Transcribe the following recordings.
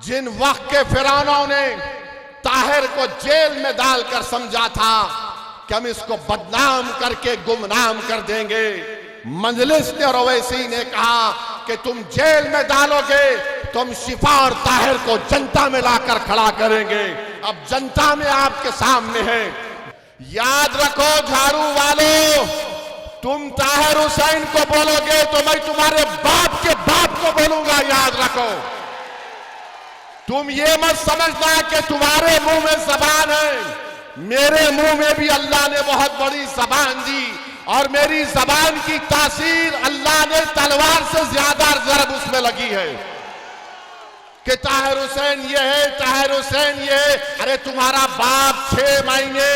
जिन वक्त के फिरौनों ने ताहिर को जेल में डालकर समझा था कि हम इसको बदनाम करके गुमनाम कर देंगे, मजलिस ने और ओवैसी ने कहा कि तुम जेल में डालोगे तो हम शिफा और ताहिर को जनता में लाकर खड़ा करेंगे। अब जनता में आपके सामने है। याद रखो झाड़ू वालों, तुम ताहिर हुसैन को बोलोगे तो मैं तुम्हारे बाप के बाप को बोलूंगा। याद रखो, तुम ये मत समझना कि तुम्हारे मुंह में जबान है, मेरे मुंह में भी अल्लाह ने बहुत बड़ी जबान दी और मेरी जबान की तासीर अल्लाह ने तलवार से ज्यादा जरब उसमें लगी है कि ताहिर हुसैन ये है, ताहिर हुसैन ये है। अरे तुम्हारा बाप 6 महीने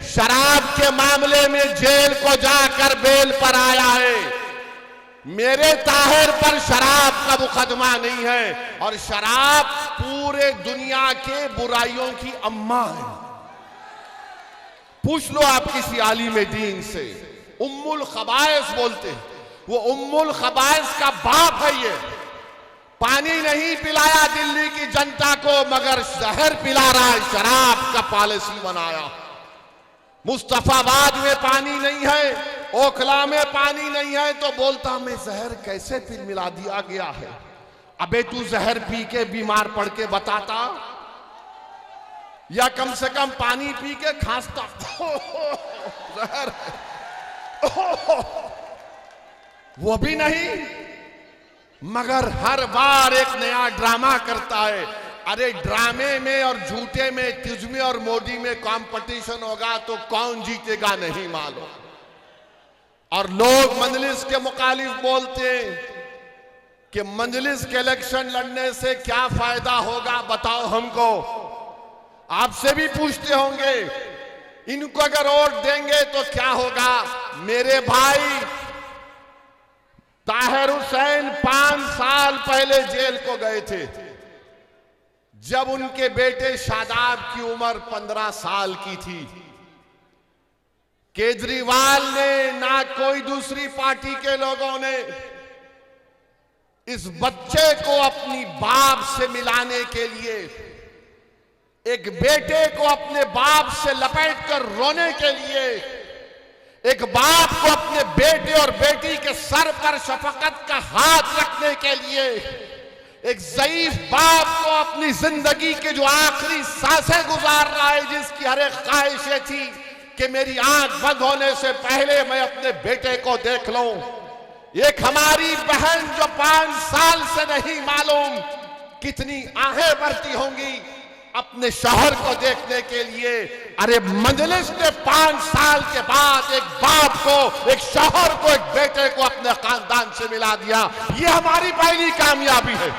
शराब के मामले में जेल को जाकर बेल पर आया है। मेरे ताहिर पर शराब का मुकदमा नहीं है और शराब पूरे दुनिया के बुराइयों की अम्मा है। पूछ लो आप किसी आलिम दीन से, उम्मुल खबाइस बोलते हैं, वो उम्मुल खबाइस का बाप है। ये पानी नहीं पिलाया दिल्ली की जनता को, मगर जहर पिला रहा है, शराब का पॉलिसी बनाया। मुस्तफाबाद में पानी नहीं है, ओखला में पानी नहीं है तो बोलता मैं जहर कैसे फिर मिला दिया गया है। अबे तू जहर पी के बीमार पड़ के बताता, या कम से कम पानी पी के खांसता जहर वो भी नहीं, मगर हर बार एक नया ड्रामा करता है। अरे ड्रामे में और झूठे में तुझमें और मोदी में कंपटीशन होगा तो कौन जीतेगा नहीं मालूम। और लोग मजलिस के मुखालिफ बोलते हैं कि मजलिस के इलेक्शन लड़ने से क्या फायदा होगा, बताओ हमको। आपसे भी पूछते होंगे इनको अगर वोट देंगे तो क्या होगा। मेरे भाई, ताहिर हुसैन 5 साल पहले जेल को गए थे जब उनके बेटे शादाब की उम्र 15 साल की थी। केजरीवाल ने ना कोई दूसरी पार्टी के लोगों ने इस बच्चे को अपनी बाप से मिलाने के लिए, एक बेटे को अपने बाप से लपेटकर रोने के लिए, एक बाप को अपने बेटे और बेटी के सर पर शफकत का हाथ रखने के लिए, एक ज़ईफ बाप को अपनी जिंदगी के जो आखिरी सांसें गुजार रहा है, जिसकी हर एक ख्वाहिशें थी कि मेरी आंख बंद होने से पहले मैं अपने बेटे को देख लूं। एक हमारी बहन जो 5 साल से नहीं मालूम कितनी आहें भरती होंगी अपने शौहर को देखने के लिए। अरे मजलिस ने 5 साल के बाद एक बाप को, एक शौहर को, एक बेटे को अपने खानदान से मिला दिया। ये हमारी पहली कामयाबी है,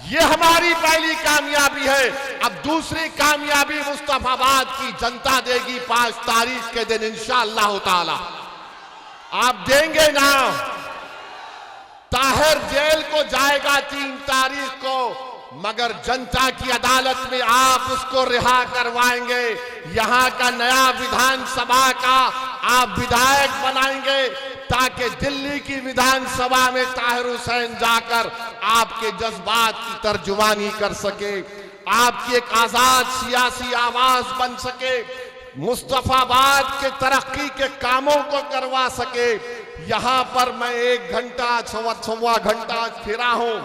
ये हमारी पहली कामयाबी है। अब दूसरी कामयाबी मुस्तफाबाद की जनता देगी 5 तारीख के दिन इंशाअल्लाह ताला। आप देंगे ना। ताहिर जेल को जाएगा 3 तारीख को, मगर जनता की अदालत में आप उसको रिहा करवाएंगे। यहां का नया विधानसभा का आप विधायक बनाएंगे ताकि दिल्ली की विधानसभा में ताहिर हुसैन जाकर आपके जज्बात की तर्जुमानी कर सके, आपकी एक आजाद सियासी आवाज बन सके, मुस्तफाबाद के तरक्की के कामों को करवा सके। यहां पर मैं 1 घंटा 1.25 घंटा फिरा हूं।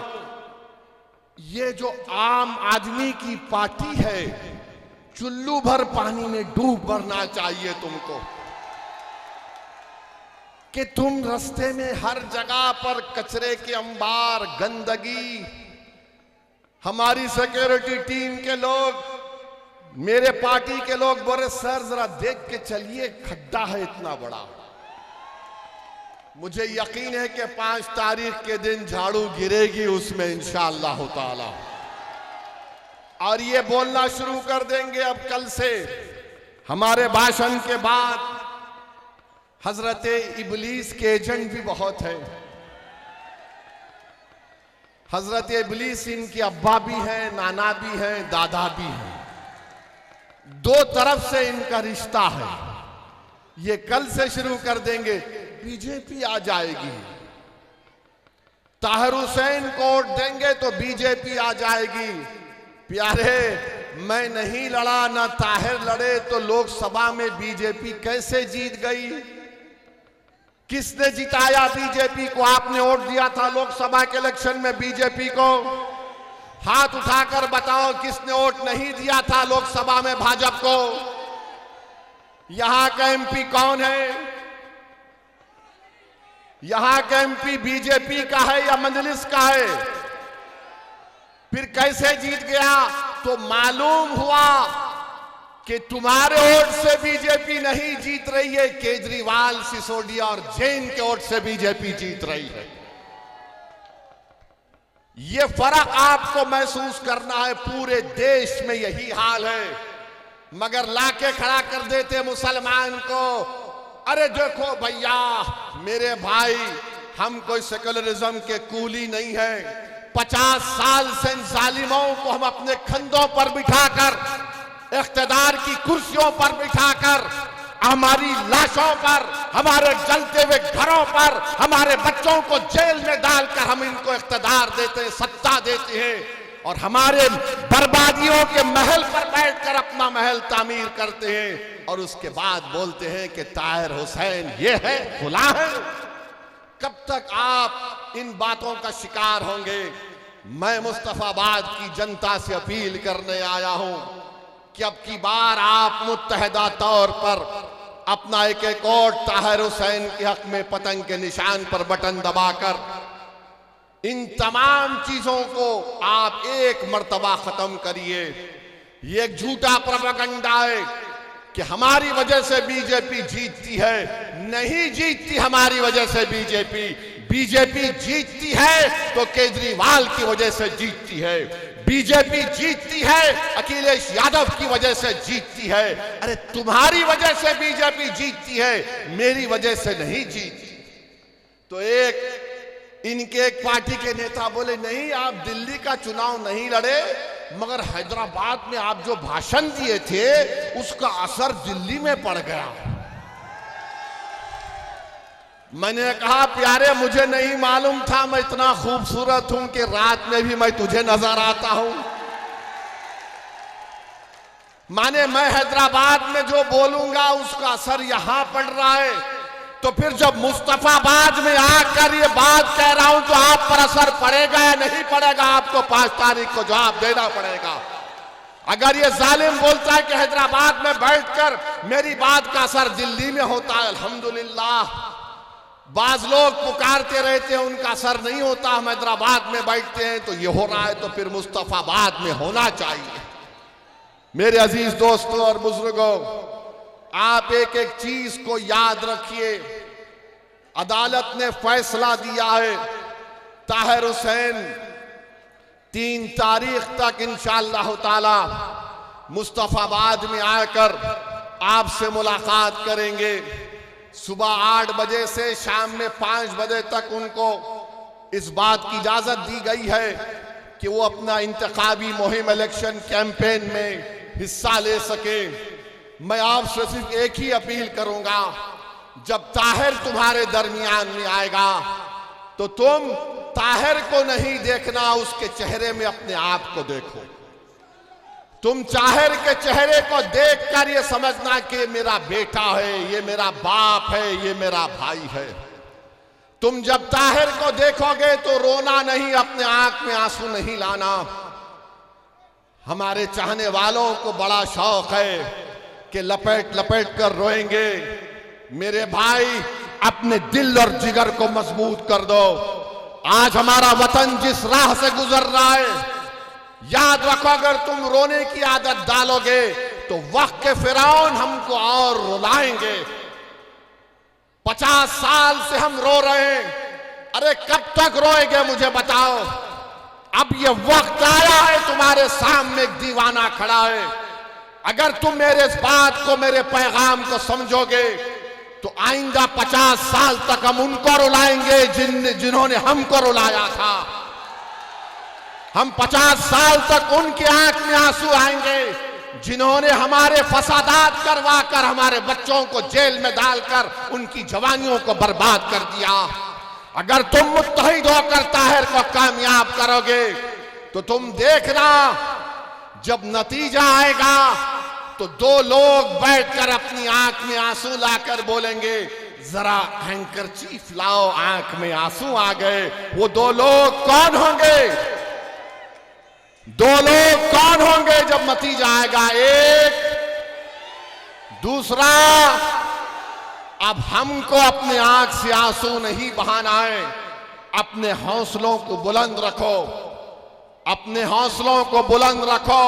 ये जो आम आदमी की पार्टी है, चुल्लू भर पानी में डूब मरना चाहिए तुमको कि तुम रास्ते में हर जगह पर कचरे के अंबार, गंदगी। हमारी सिक्योरिटी टीम के लोग, मेरे पार्टी के लोग बोले सर जरा देख के चलिए, खड्डा है इतना बड़ा। मुझे यकीन है कि 5 तारीख के दिन झाड़ू गिरेगी उसमें इंशाअल्लाह ताला, और ये बोलना शुरू कर देंगे अब कल से। हमारे भाषण के बाद हजरत इबलीस के एजेंट भी बहुत है। हजरत इबलीस इनके अब्बा भी हैं, नाना भी हैं, दादा भी हैं। 2 तरफ से इनका रिश्ता है। ये कल से शुरू कर देंगे, बीजेपी आ जाएगी, ताहिर हुसैन को वोट देंगे तो बीजेपी आ जाएगी। प्यारे, मैं नहीं लड़ा, ना ताहिर लड़े, तो लोकसभा में बीजेपी कैसे जीत गई? किसने जिताया बीजेपी को? आपने वोट दिया था लोकसभा के इलेक्शन में बीजेपी को? हाथ उठाकर बताओ किसने वोट नहीं दिया था लोकसभा में भाजपा को? यहां का एमपी कौन है? यहां का एमपी बीजेपी का है या मजलिस का है? फिर कैसे जीत गया? तो मालूम हुआ कि तुम्हारे वोट से बीजेपी नहीं जीत रही है, केजरीवाल, सिसोदिया और जैन के वोट से बीजेपी जीत रही है। ये फर्क आपको महसूस करना है। पूरे देश में यही हाल है, मगर लाके खड़ा कर देते मुसलमान को। अरे देखो भैया, मेरे भाई, हम कोई सेकुलरिज्म के कूली नहीं है। 50 साल से इन जालिमों को हम अपने कंधों पर बिठाकर, इख्तिदार की कुर्सियों पर बिठाकर, हमारी लाशों पर, हमारे जलते हुए घरों पर, हमारे बच्चों को जेल में डालकर हम इनको इख्तिदार देते हैं, सत्ता देते हैं, और हमारे बर्बादियों के महल पर बैठकर अपना महल तामीर करते हैं, और उसके बाद बोलते हैं कि ताहिर हुसैन ये है, खुला है। कब तक आप इन बातों का शिकार होंगे? मैं मुस्तफाबाद की जनता से अपील करने आया हूं कि अब की बार आप मुत्तहदा तौर पर अपना एक एक वोट ताहिर हुसैन के हक में पतंग के निशान पर बटन दबाकर इन तमाम चीजों को आप एक मर्तबा खत्म करिए। ये एक झूठा प्रोपेगेंडा है कि हमारी वजह से बीजेपी जीतती है। नहीं जीतती हमारी वजह से बीजेपी। बीजेपी जीतती है तो केजरीवाल की वजह से जीतती है। बीजेपी जीतती है अखिलेश यादव की वजह से जीतती है। अरे तुम्हारी वजह से बीजेपी जीतती है, मेरी वजह से नहीं जीतती। तो इनके एक पार्टी के नेता बोले, नहीं आप दिल्ली का चुनाव नहीं लड़े, मगर हैदराबाद में आप जो भाषण दिए थे उसका असर दिल्ली में पड़ गया। मैंने कहा, प्यारे, मुझे नहीं मालूम था मैं इतना खूबसूरत हूं कि रात में भी मैं तुझे नजर आता हूं। माने मैं हैदराबाद में जो बोलूंगा उसका असर यहां पड़ रहा है, तो फिर जब मुस्तफाबाद में आकर ये बात कह रहा हूं तो आप पर असर पड़ेगा या नहीं पड़ेगा? आपको 5 तारीख को जवाब देना पड़ेगा। अगर ये जालिम बोलता है कि हैदराबाद में बैठकर मेरी बात का असर दिल्ली में होता है, अल्हम्दुलिल्लाह। बाज लोग पुकारते रहते हैं उनका असर नहीं होता, हम हैदराबाद में बैठते हैं, तो ये हो रहा है तो फिर मुस्तफाबाद में होना चाहिए। मेरे अजीज दोस्तों और बुजुर्गों, आप एक एक चीज को याद रखिए। अदालत ने फैसला दिया है, ताहिर हुसैन 3 तारीख तक इंशाअल्लाह ताला मुस्तफाबाद में आकर आपसे मुलाकात करेंगे। सुबह 8 बजे से शाम में 5 बजे तक उनको इस बात की इजाजत दी गई है कि वो अपना इंतखाबी मुहिम, इलेक्शन कैंपेन में हिस्सा ले सके। मैं आपसे सिर्फ एक ही अपील करूंगा, जब ताहिर तुम्हारे दरमियान में आएगा तो तुम ताहिर को नहीं देखना, उसके चेहरे में अपने आप को देखो। तुम ताहिर के चेहरे को देखकर ये समझना कि मेरा बेटा है, ये मेरा बाप है, ये मेरा भाई है। तुम जब ताहिर को देखोगे तो रोना नहीं, अपने आंख में आंसू नहीं लाना। हमारे चाहने वालों को बड़ा शौक है कि लपेट लपेट कर रोएंगे। मेरे भाई, अपने दिल और जिगर को मजबूत कर दो। आज हमारा वतन जिस राह से गुजर रहा है, याद रखो, अगर तुम रोने की आदत डालोगे तो वक्त के फिरौन हमको और रुलाएंगे। 50 साल से हम रो रहे हैं। अरे कब तक रोएंगे मुझे बताओ? अब ये वक्त आया है, तुम्हारे सामने एक दीवाना खड़ा है। अगर तुम मेरे इस बात को, मेरे पैगाम को समझोगे तो आइंदा 50 साल तक हम उनको रुलाएंगे जिन्होंने हमको रुलाया था। हम 50 साल तक उनकी आंख में आंसू आएंगे जिन्होंने हमारे फसादात करवा कर, हमारे बच्चों को जेल में डालकर उनकी जवानियों को बर्बाद कर दिया। अगर तुम मुत्तहिद होकर ताहिर को कामयाब करोगे तो तुम देखना जब नतीजा आएगा तो दो लोग बैठकर अपनी आंख में आंसू लाकर बोलेंगे, जरा हैंकरचीफ लाओ, आंख में आंसू आ गए। वो दो लोग कौन होंगे? दो लोग कौन होंगे जब नतीजा आएगा? एक, दूसरा। अब हमको अपने आंख से आंसू नहीं बहाना है, अपने हौसलों को बुलंद रखो, अपने हौसलों को बुलंद रखो,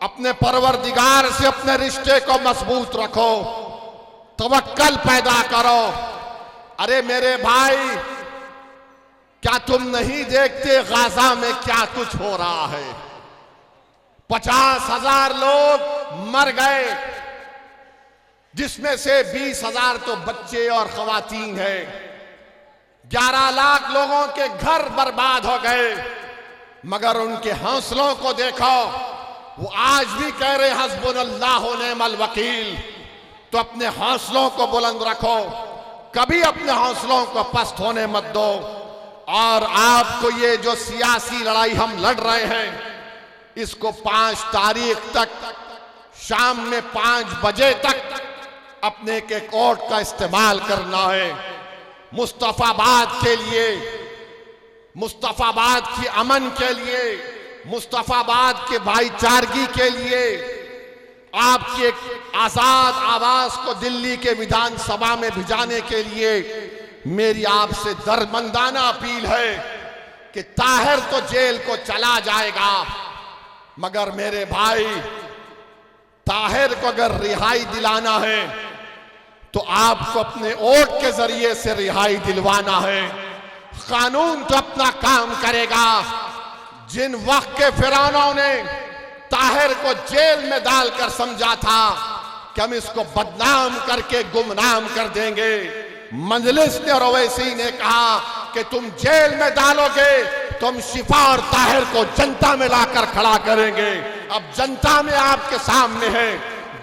अपने परवरदिगार से अपने रिश्ते को मजबूत रखो, तवक्कल पैदा करो। अरे मेरे भाई, क्या तुम नहीं देखते गाजा में क्या कुछ हो रहा है? 50,000 लोग मर गए, जिसमें से 20,000 तो बच्चे और खवातीन हैं। 11 लाख लोगों के घर बर्बाद हो गए, मगर उनके हौसलों को देखो, वो आज भी कह रहे हस्बुनल्लाहु व निअमल वकील। तो अपने हौसलों को बुलंद रखो, कभी अपने हौसलों को पस्त होने मत दो। और आपको ये जो सियासी लड़ाई हम लड़ रहे हैं, इसको 5 तारीख तक शाम में 5 बजे तक अपने के कोर्ट का इस्तेमाल करना है। मुस्तफाबाद के लिए, मुस्तफाबाद की अमन के लिए, मुस्तफाबाद के भाईचारगी के लिए, आपकी एक आजाद आवाज को दिल्ली के विधानसभा में भिजाने के लिए मेरी आपसे दरमंदाना अपील है कि ताहिर तो जेल को चला जाएगा, मगर मेरे भाई, ताहिर को अगर रिहाई दिलाना है तो आपको अपने वोट के जरिए से रिहाई दिलवाना है। कानून तो अपना काम करेगा। जिन वक्त के फिरौनों ने ताहिर को जेल में डालकर समझा था कि हम इसको बदनाम करके गुमनाम कर देंगे, मजलिस ने और ओवैसी ने कहा कि तुम जेल में डालोगे तो हम शिफा और ताहिर को जनता में लाकर खड़ा करेंगे। अब जनता में आपके सामने है,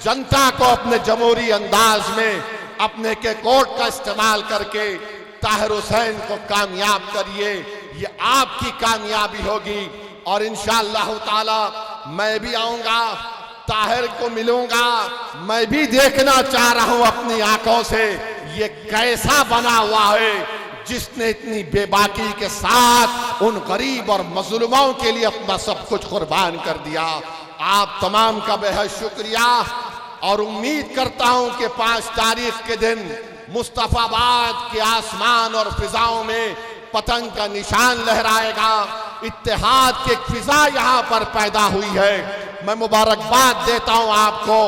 जनता को अपने जमहूरी अंदाज में अपने के कोर्ट का इस्तेमाल करके ताहिर हुसैन को कामयाब करिए। ये आपकी कामयाबी होगी। और इंशाअल्लाह ताला मैं भी आऊंगा, ताहिर को मिलूंगा, मैं भी देखना चाह रहा हूं अपनी आंखों से ये कैसा बना हुआ है जिसने इतनी बेबाकी के साथ उन गरीब और मजलूमों के लिए अपना सब कुछ कुर्बान कर दिया। आप तमाम का बेहद शुक्रिया और उम्मीद करता हूं कि 5 तारीख के दिन मुस्तफाबाद के आसमान और फिजाओं में पतंग का निशान लहराएगा। इत्तेहाद की एक फिजा यहां पर पैदा हुई है। मैं मुबारकबाद देता हूं आपको।